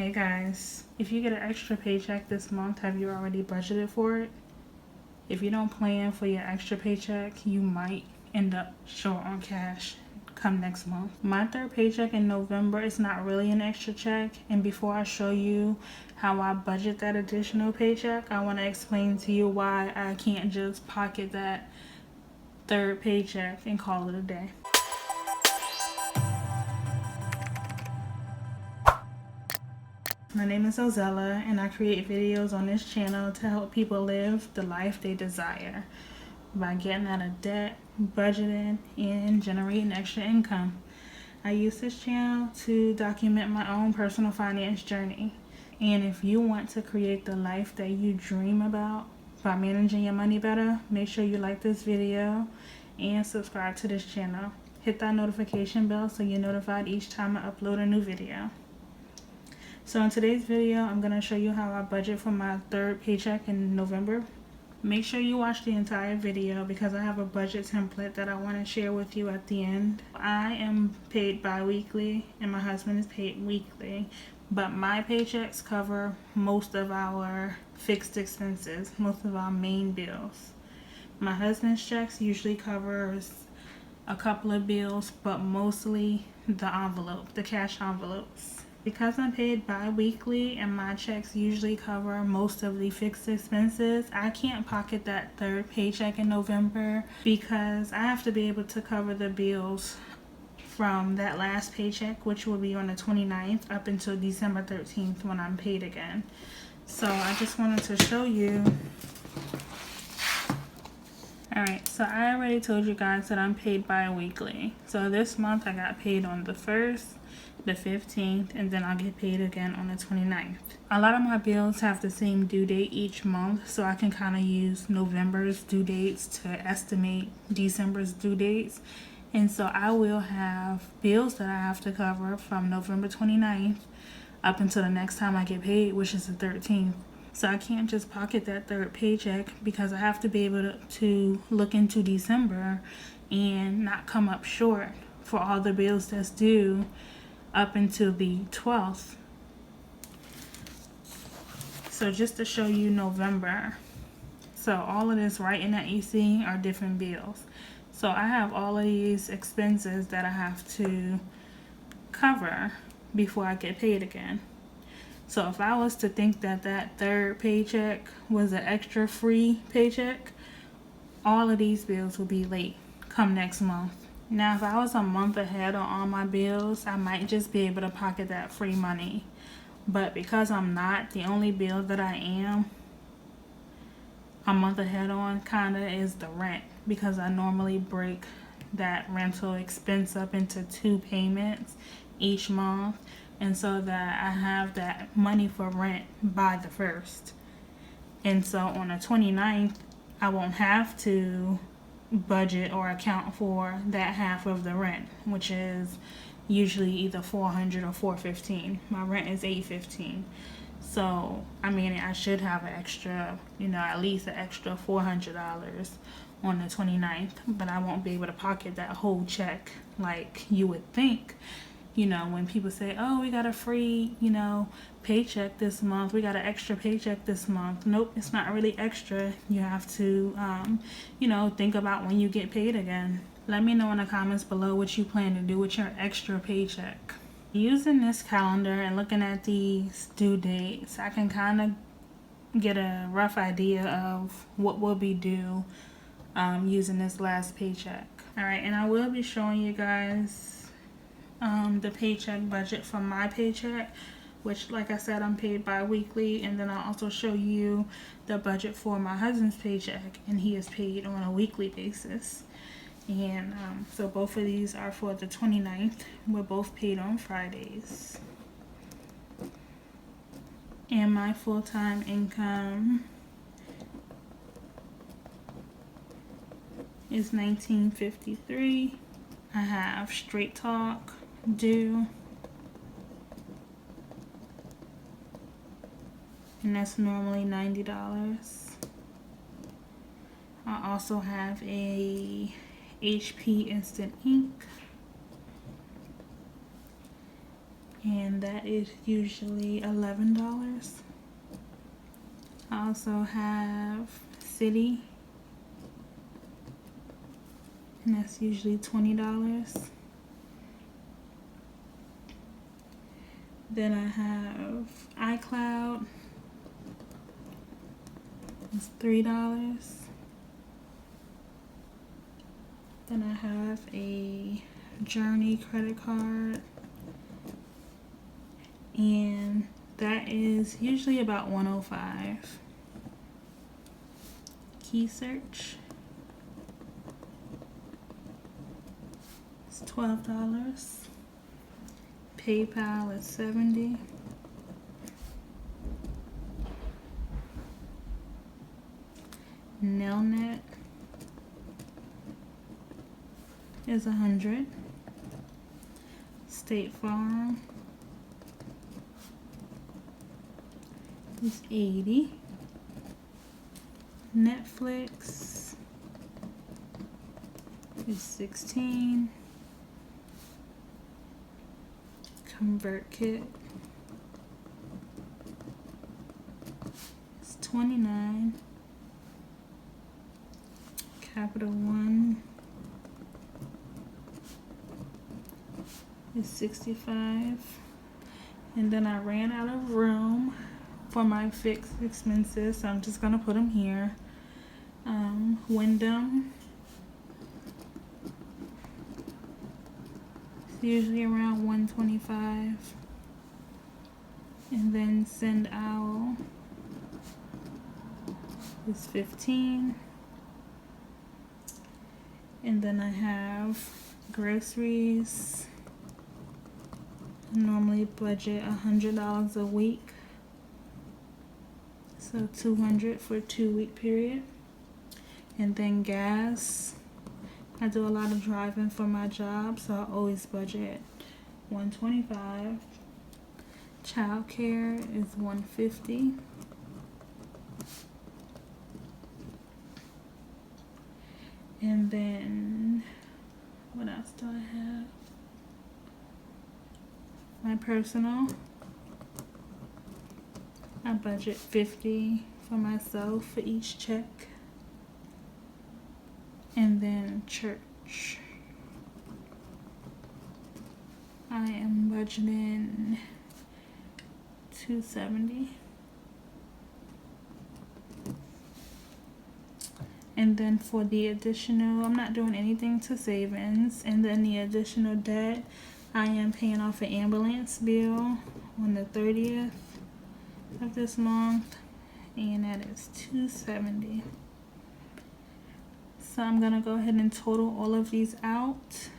Hey guys, if you get an extra paycheck this month, have you already budgeted for it? If you don't plan for your extra paycheck, you might end up short on cash come next month. My third paycheck in November is not really an extra check, and before I show you how I budget that additional paycheck, I want to explain to you why I can't just pocket that third paycheck and call it a day. My name is Ozella, and I create videos on this channel to help people live the life they desire by getting out of debt, budgeting, and generating extra income. I use this channel to document my own personal finance journey. And if you want to create the life that you dream about by managing your money better, make sure you like this video and subscribe to this channel. Hit that notification bell so you're notified each time I upload a new video. So in today's video, I'm going to show you how I budget for my third paycheck in November. Make sure you watch the entire video because I have a budget template that I want to share with you at the end. I am paid bi-weekly and my husband is paid weekly, but my paychecks cover most of our fixed expenses, most of our main bills. My husband's checks usually covers a couple of bills, but mostly the cash envelopes. Because I'm paid bi-weekly and my checks usually cover most of the fixed expenses, I can't pocket that third paycheck in November because I have to be able to cover the bills from that last paycheck, which will be on the 29th up until December 13th when I'm paid again. So I just wanted to show you. Alright, so I already told you guys that I'm paid bi-weekly. So this month I got paid on the 1st, the 15th, and then I'll get paid again on the 29th. A lot of my bills have the same due date each month, so I can kind of use November's due dates to estimate December's due dates. And so I will have bills that I have to cover from November 29th up until the next time I get paid, which is the 13th. So I can't just pocket that third paycheck because I have to be able to look into December and not come up short for all the bills that's due up until the 12th. So just to show you November. So all of this writing that you see are different bills. So I have all of these expenses that I have to cover before I get paid again. So if I was to think that that third paycheck was an extra free paycheck, all of these bills will be late come next month. Now, if I was a month ahead on all my bills, I might just be able to pocket that free money. But because I'm not, the only bill that I am a month ahead on kind of is the rent, because I normally break that rental expense up into 2 payments each month, and so that I have that money for rent by the 1st. And so on the 29th, I won't have to budget or account for that half of the rent, which is usually either $400 or $415. My rent is $815. So I mean, I should have an extra, at least an extra $400 on the 29th, but I won't be able to pocket that whole check like you would think. When people say, oh, we got a free, paycheck this month, we got an extra paycheck this month. Nope, it's not really extra. You have to, think about when you get paid again. Let me know in the comments below what you plan to do with your extra paycheck. Using this calendar and looking at these due dates, I can kind of get a rough idea of what will be due using this last paycheck. All right, and I will be showing you guys the paycheck budget for my paycheck, which, like I said, I'm paid bi-weekly, and then I'll also show you the budget for my husband's paycheck, and he is paid on a weekly basis. And so both of these are for the 29th. We're both paid on Fridays. And my full-time income is $19.53. I have Straight Talk due, and that's normally $90. I also have a HP Instant Ink, and that is usually $11. I also have City, and that's usually $20. Then I have iCloud, it's $3. Then I have a Journey credit card, and that is usually about $105. Key Search, it's $12. PayPal is $70. Nelnet is $100. State Farm is $80. Netflix is $16. ConvertKit is $29. Capital One is $65. And then I ran out of room for my fixed expenses, so I'm just gonna put them here. Wyndham, it's usually around $125. And then Send Owl is $15. And then I have groceries. I normally budget $100 a week, so $200 for a 2-week period. And then gas, I do a lot of driving for my job, so I always budget $125. Childcare is $150. And then what else do I have? My personal, I budget $50 for myself for each check. And then church, I am budgeting $270. And then for the additional, I'm not doing anything to savings. And then the additional debt, I am paying off an ambulance bill on the 30th of this month, and that is $270. So I'm gonna go ahead and total all of these out.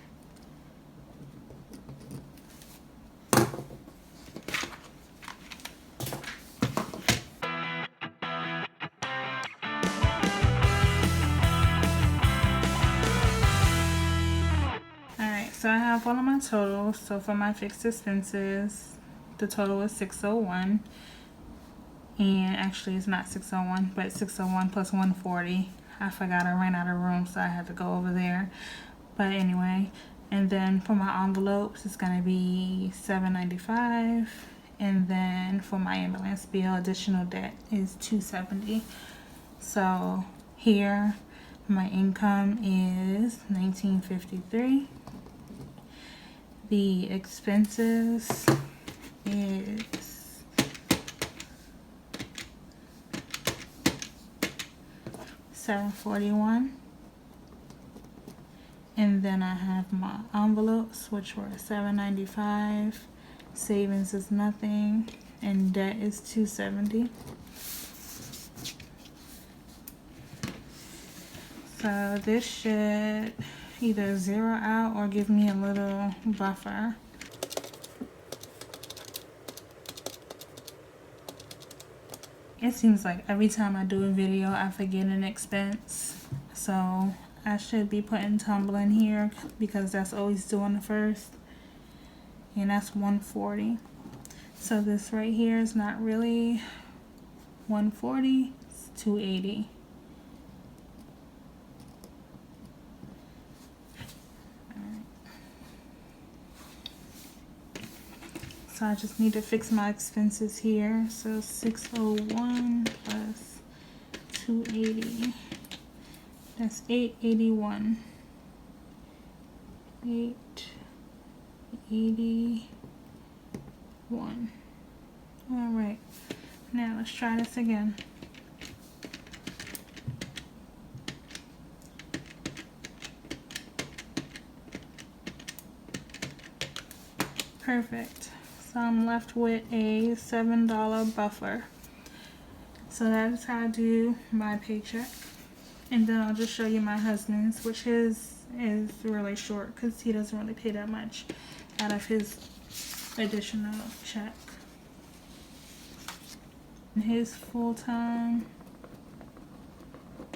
Alright, so I have all of my totals. So for my fixed expenses, the total is $601. And actually it's not $601, but $601 plus $140. I forgot I ran out of room, so I had to go over there. But anyway, and then for my envelopes, it's gonna be $795. And then for my ambulance bill, additional debt is $270. So here, my income is $1953. The expenses is $741. And then I have my envelopes, which were $795. Savings is nothing, and debt is $270. So this should either zero out or give me a little buffer. It seems like every time I do a video, I forget an expense. So I should be putting tumbling here because that's always due on the first. And that's $140. So this right here is not really $140, it's $280. so I just need to fix my expenses here. So 601 plus 280, that's 881. 881. All right, now let's try this again. Perfect. So I'm left with a $7 buffer. So that is how I do my paycheck. And then I'll just show you my husband's, which is really short because he doesn't really pay that much out of his additional check. And his full time,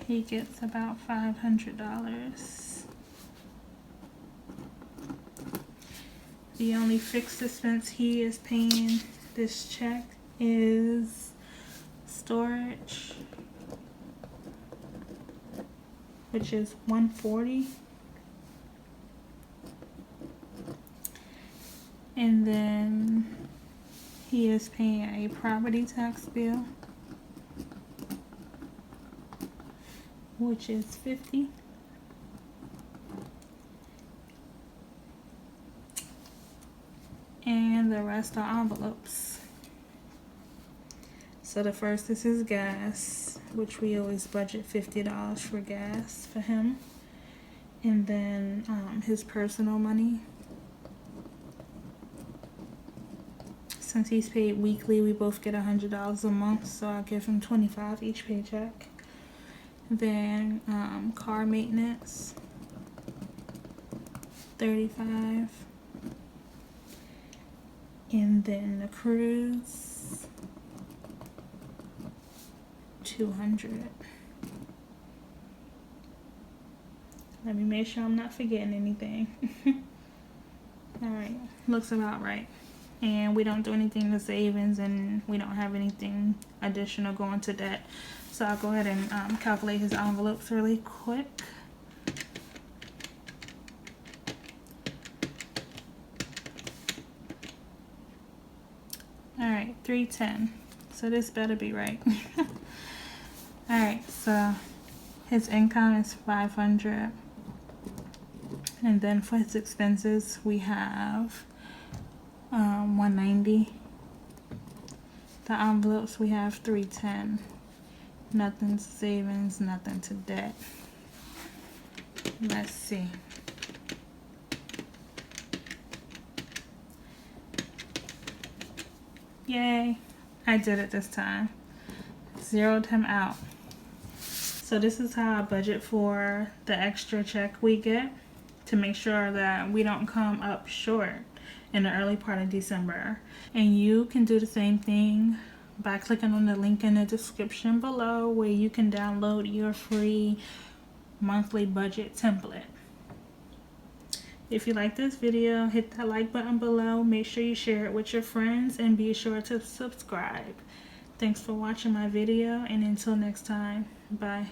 he gets about $500. The only fixed expense he is paying this check is storage, which is $140. And then he is paying a property tax bill, which is $50. And the rest are envelopes. So the first is his gas, which we always budget $50 for gas for him. And then his personal money. Since he's paid weekly, we both get $100 a month, so I'll give him $25 each paycheck. Then car maintenance, $35. And then the cruise, $200. Let me make sure I'm not forgetting anything. All right, looks about right. And we don't do anything to savings, and we don't have anything additional going to debt. So I'll go ahead and calculate his envelopes really quick. All right, 310. So this better be right. All right, so his income is 500, and then for his expenses we have 190. The envelopes we have 310. Nothing to savings, nothing to debt. Let's see. Yay, I did it this time. Zeroed him out. So this is how I budget for the extra check we get to make sure that we don't come up short in the early part of December. And you can do the same thing by clicking on the link in the description below, where you can download your free monthly budget template. If you like this video, hit that like button below. Make sure you share it with your friends and be sure to subscribe. Thanks for watching my video, and until next time, bye.